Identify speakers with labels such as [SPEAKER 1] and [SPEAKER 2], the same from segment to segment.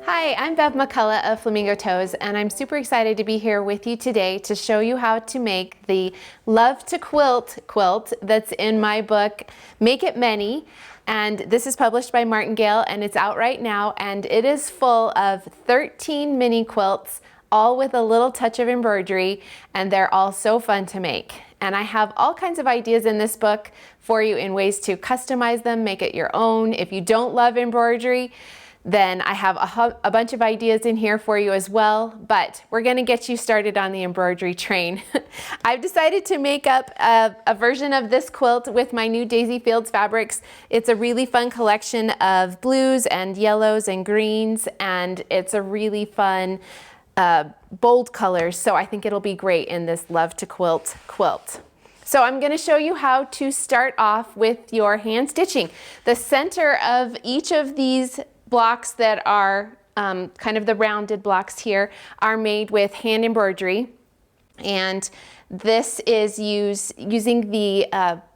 [SPEAKER 1] Hi, I'm Bev McCullough of Flamingo Toes, and I'm super excited to be here with you today to show you how to make the Love to Quilt quilt that's in my book, Make It Many. And this is published by Martingale, and it's out right now, and it is full of 13 mini quilts, all with a little touch of embroidery, and they're all so fun to make. And I have all kinds of ideas in this book for you in ways to customize them, make it your own. If you don't love embroidery, then I have a bunch of ideas in here for you as well, but we're gonna get you started on the embroidery train. I've decided to make up a version of this quilt with my new Daisy Fields fabrics. It's a really fun collection of blues and yellows and greens, and it's a really fun, bold colors, so I think it'll be great in this Love to Quilt quilt. So I'm going to show you how to start off with your hand stitching. The center of each of these blocks that are kind of the rounded blocks here are made with hand embroidery, and this is using the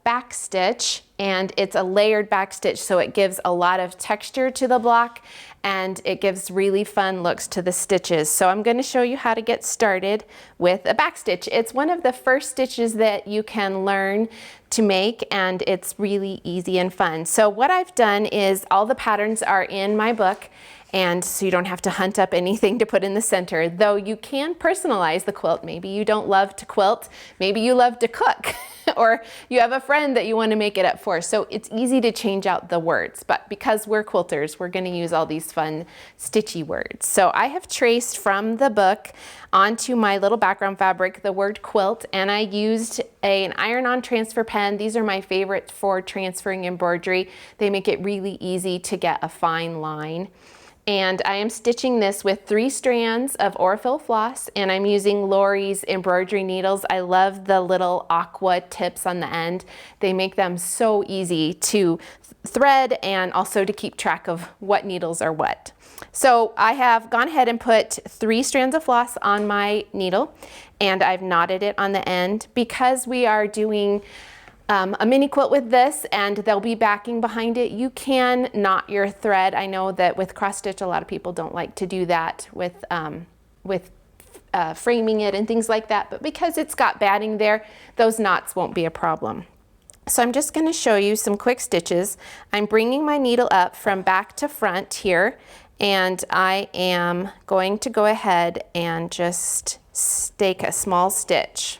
[SPEAKER 1] back stitch, and it's a layered back stitch, so it gives a lot of texture to the block and it gives really fun looks to the stitches. So I'm going to show you how to get started with a back stitch. It's one of the first stitches that you can learn to make, and it's really easy and fun. So what I've done is all the patterns are in my book, and so you don't have to hunt up anything to put in the center, though you can personalize the quilt. Maybe you don't love to quilt, maybe you love to cook, or you have a friend that you want to make it up for. So it's easy to change out the words, but because we're quilters, we're going to use all these fun stitchy words. So I have traced from the book onto my little background fabric the word quilt, and I used an iron-on transfer pen. These are my favorite for transferring embroidery. They make it really easy to get a fine line. And I am stitching this with 3 strands of Aurifil floss, and I'm using Lori's embroidery needles. I love the little aqua tips on the end. They make them so easy to thread and also to keep track of what needles are what. So I have gone ahead and put 3 strands of floss on my needle, and I've knotted it on the end because we are doing a mini quilt with this, and there'll be backing behind it. You can knot your thread. I know that with cross stitch, a lot of people don't like to do that with framing it and things like that, but because it's got batting there, those knots won't be a problem. So I'm just going to show you some quick stitches. I'm bringing my needle up from back to front here, and I am going to go ahead and just stake a small stitch.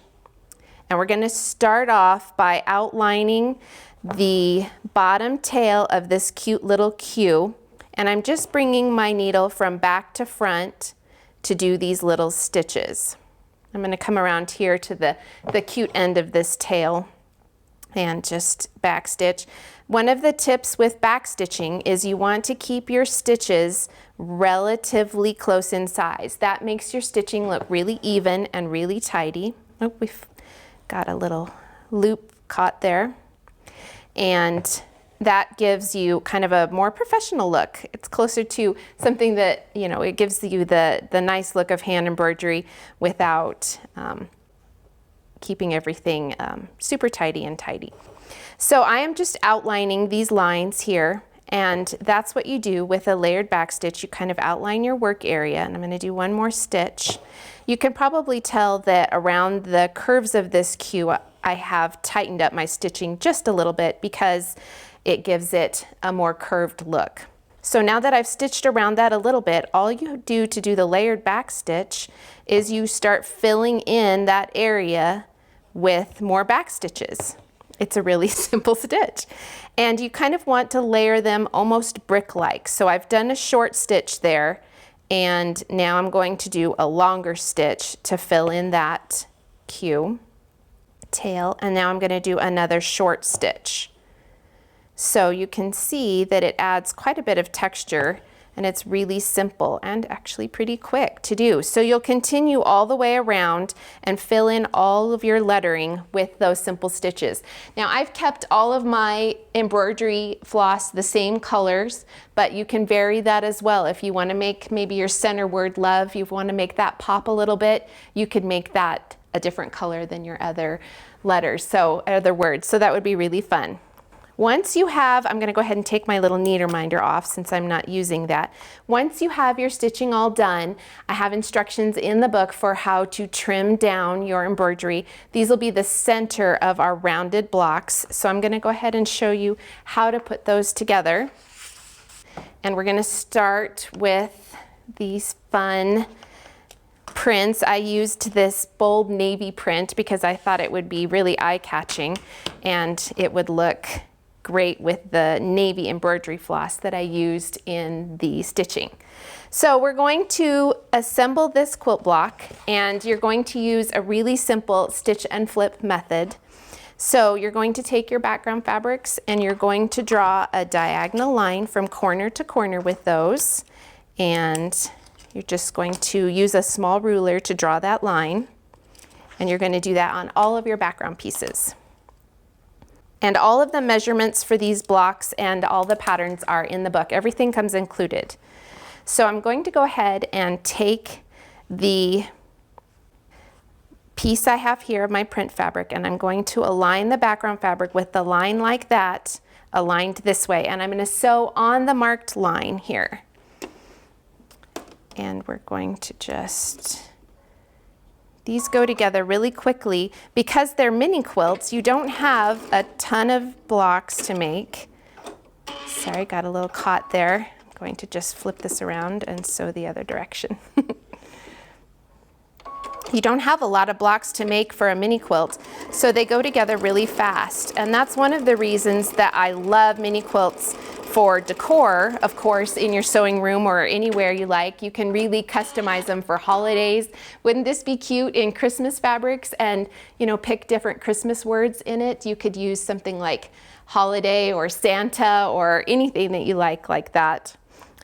[SPEAKER 1] And we're going to start off by outlining the bottom tail of this cute little Q. And I'm just bringing my needle from back to front to do these little stitches. I'm going to come around here to the cute end of this tail and just back stitch. One of the tips with back stitching is you want to keep your stitches relatively close in size. That makes your stitching look really even and really tidy. Oh, we've got a little loop caught there, and that gives you kind of a more professional look. It's closer to something that, you know, it gives you the nice look of hand embroidery without keeping everything super tidy and tidy. So I am just outlining these lines here, and that's what you do with a layered back stitch. You kind of outline your work area, and I'm going to do one more stitch. You can probably tell that around the curves of this Q, I have tightened up my stitching just a little bit because it gives it a more curved look. So now that I've stitched around that a little bit, all you do to do the layered back stitch is you start filling in that area with more back stitches. It's a really simple stitch. And you kind of want to layer them almost brick-like. So I've done a short stitch there, and now I'm going to do a longer stitch to fill in that Q tail, and now I'm going to do another short stitch. So you can see that it adds quite a bit of texture, and it's really simple and actually pretty quick to do. So you'll continue all the way around and fill in all of your lettering with those simple stitches. Now I've kept all of my embroidery floss the same colors, but you can vary that as well. If you want to make maybe your center word love, you want to make that pop a little bit, you could make that a different color than your other letters, so other words. So that would be really fun. Once you have, I'm gonna go ahead and take my little kneader minder off since I'm not using that. Once you have your stitching all done, I have instructions in the book for how to trim down your embroidery. These will be the center of our rounded blocks. So I'm gonna go ahead and show you how to put those together. And we're gonna start with these fun prints. I used this bold navy print because I thought it would be really eye-catching and it would look great with the navy embroidery floss that I used in the stitching. So we're going to assemble this quilt block, and you're going to use a really simple stitch and flip method. So you're going to take your background fabrics and you're going to draw a diagonal line from corner to corner with those, and you're just going to use a small ruler to draw that line, and you're going to do that on all of your background pieces. And all of the measurements for these blocks and all the patterns are in the book. Everything comes included. So I'm going to go ahead and take the piece I have here of my print fabric, and I'm going to align the background fabric with the line like that, aligned this way. And I'm going to sew on the marked line here. And we're going to just, these go together really quickly. Because they're mini quilts, you don't have a ton of blocks to make. Sorry, got a little caught there. I'm going to just flip this around and sew the other direction. You don't have a lot of blocks to make for a mini quilt, so they go together really fast. And that's one of the reasons that I love mini quilts for decor. Of course, in your sewing room or anywhere you like, you can really customize them for holidays. Wouldn't this be cute in Christmas fabrics, and pick different Christmas words in it? You could use something like holiday or Santa or anything that you like that,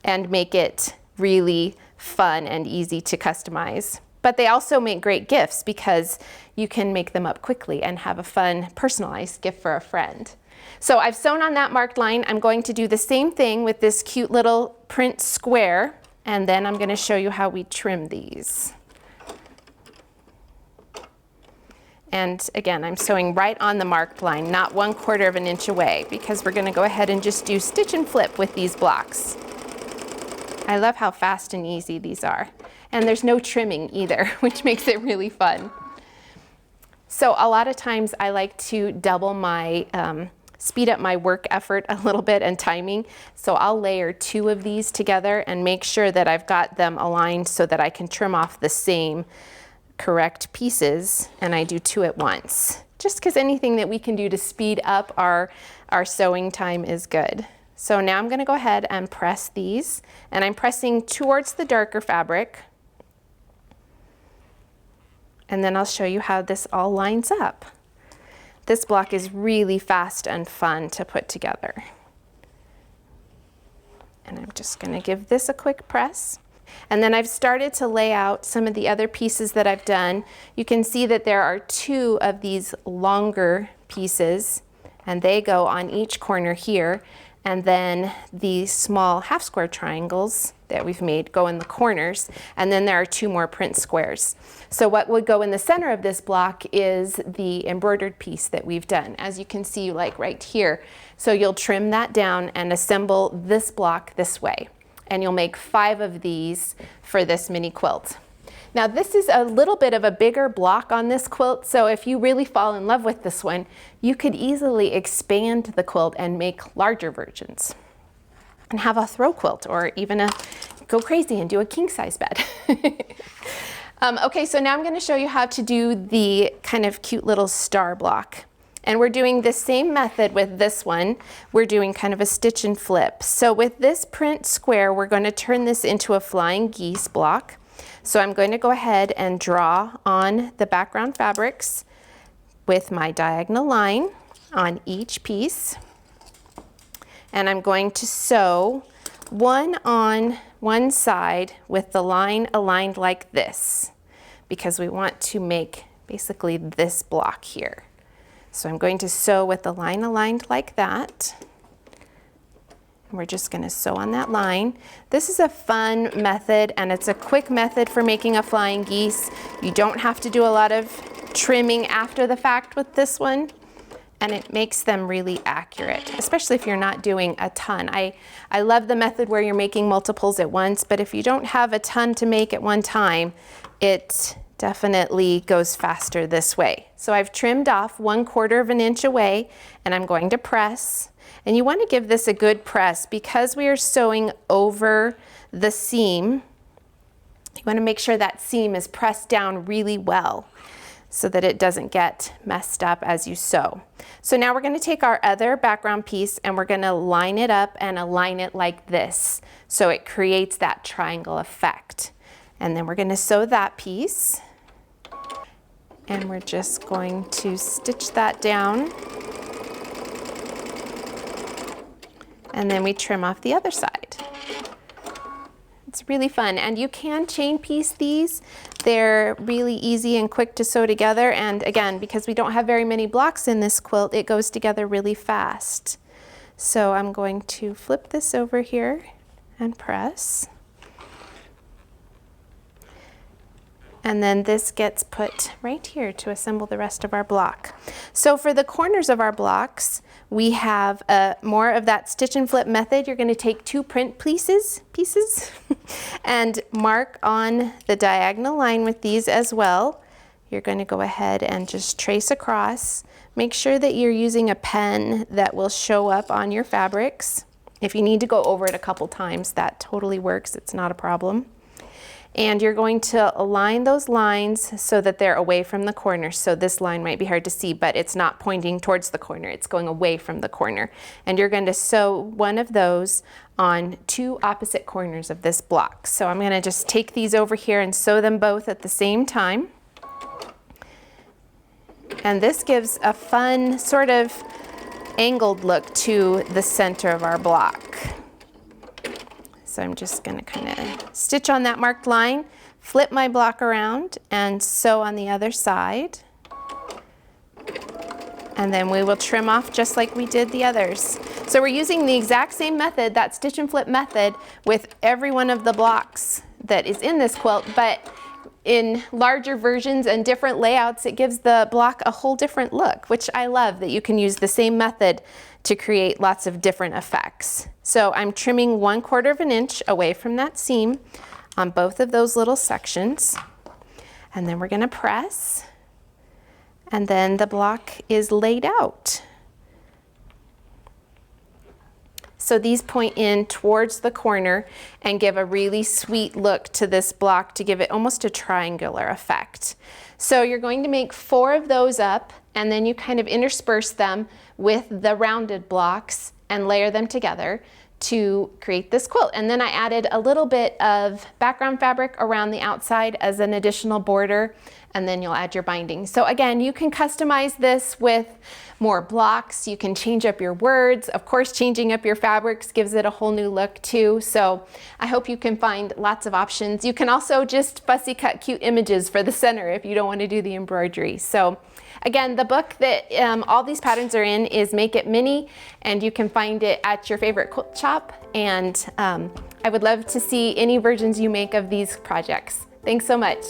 [SPEAKER 1] and make it really fun and easy to customize. But they also make great gifts because you can make them up quickly and have a fun personalized gift for a friend. So I've sewn on that marked line. I'm going to do the same thing with this cute little print square, and then I'm going to show you how we trim these. And again, I'm sewing right on the marked line, not 1/4 of an inch away, because we're going to go ahead and just do stitch and flip with these blocks. I love how fast and easy these are. And there's no trimming either, which makes it really fun. So a lot of times I like to double my, speed up my work effort a little bit and timing. So I'll layer 2 of these together and make sure that I've got them aligned so that I can trim off the same correct pieces, and I do 2 at once. Just because anything that we can do to speed up our sewing time is good. So now I'm going to go ahead and press these, and I'm pressing towards the darker fabric. And then I'll show you how this all lines up. This block is really fast and fun to put together. And I'm just going to give this a quick press. And then I've started to lay out some of the other pieces that I've done. You can see that there are 2 of these longer pieces, and they go on each corner here. And then the small half square triangles that we've made go in the corners, and then there are 2 more print squares. So what would go in the center of this block is the embroidered piece that we've done, as you can see like right here. So you'll trim that down and assemble this block this way, and you'll make 5 of these for this mini quilt. Now this is a little bit of a bigger block on this quilt, so if you really fall in love with this one, you could easily expand the quilt and make larger versions and have a throw quilt, or even go crazy and do a king size bed. Okay, so now I'm going to show you how to do the kind of cute little star block. And we're doing the same method with this one. We're doing kind of a stitch and flip. So with this print square, we're going to turn this into a flying geese block. So I'm going to go ahead and draw on the background fabrics with my diagonal line on each piece. And I'm going to sew one on one side with the line aligned like this, because we want to make basically this block here. So I'm going to sew with the line aligned like that. And we're just going to sew on that line. This is a fun method, and it's a quick method for making a flying geese. You don't have to do a lot of trimming after the fact with this one. and it makes them really accurate, especially if you're not doing a ton. I love the method where you're making multiples at once, but if you don't have a ton to make at one time, it definitely goes faster this way. So I've trimmed off 1/4 of an inch away, and I'm going to press. And you want to give this a good press because we are sewing over the seam. You want to make sure that seam is pressed down really well so that it doesn't get messed up as you sew. So now we're going to take our other background piece and we're going to line it up and align it like this so it creates that triangle effect. And then we're going to sew that piece, and we're just going to stitch that down, and then we trim off the other side. It's really fun, and you can chain piece these. They're really easy and quick to sew together, and again, because we don't have very many blocks in this quilt, it goes together really fast. So I'm going to flip this over here and press. And then this gets put right here to assemble the rest of our block. So for the corners of our blocks, we have more of that stitch and flip method. You're going to take 2 print pieces and mark on the diagonal line with these as well. You're going to go ahead and just trace across. Make sure that you're using a pen that will show up on your fabrics. If you need to go over it a couple times, that totally works. It's not a problem. And you're going to align those lines so that they're away from the corner. So this line might be hard to see, but it's not pointing towards the corner. It's going away from the corner. And you're going to sew one of those on 2 opposite corners of this block. So I'm going to just take these over here and sew them both at the same time. And this gives a fun sort of angled look to the center of our block. So I'm just going to kind of stitch on that marked line, flip my block around, and sew on the other side. And then we will trim off just like we did the others. So we're using the exact same method, that stitch and flip method, with every one of the blocks that is in this quilt, but in larger versions and different layouts, it gives the block a whole different look, which I love that you can use the same method to create lots of different effects. So I'm trimming 1/4 of an inch away from that seam on both of those little sections. And then we're going to press, and then the block is laid out. So these point in towards the corner and give a really sweet look to this block to give it almost a triangular effect. So you're going to make 4 of those up, and then you kind of intersperse them with the rounded blocks and layer them together to create this quilt. And then I added a little bit of background fabric around the outside as an additional border, and then you'll add your binding. So again, you can customize this with more blocks. You can change up your words. Of course, changing up your fabrics gives it a whole new look too. So I hope you can find lots of options. You can also just fussy cut cute images for the center if you don't want to do the embroidery. So again, the book that all these patterns are in is Make It Mini, and you can find it at your favorite quilt shop. And I would love to see any versions you make of these projects. Thanks so much.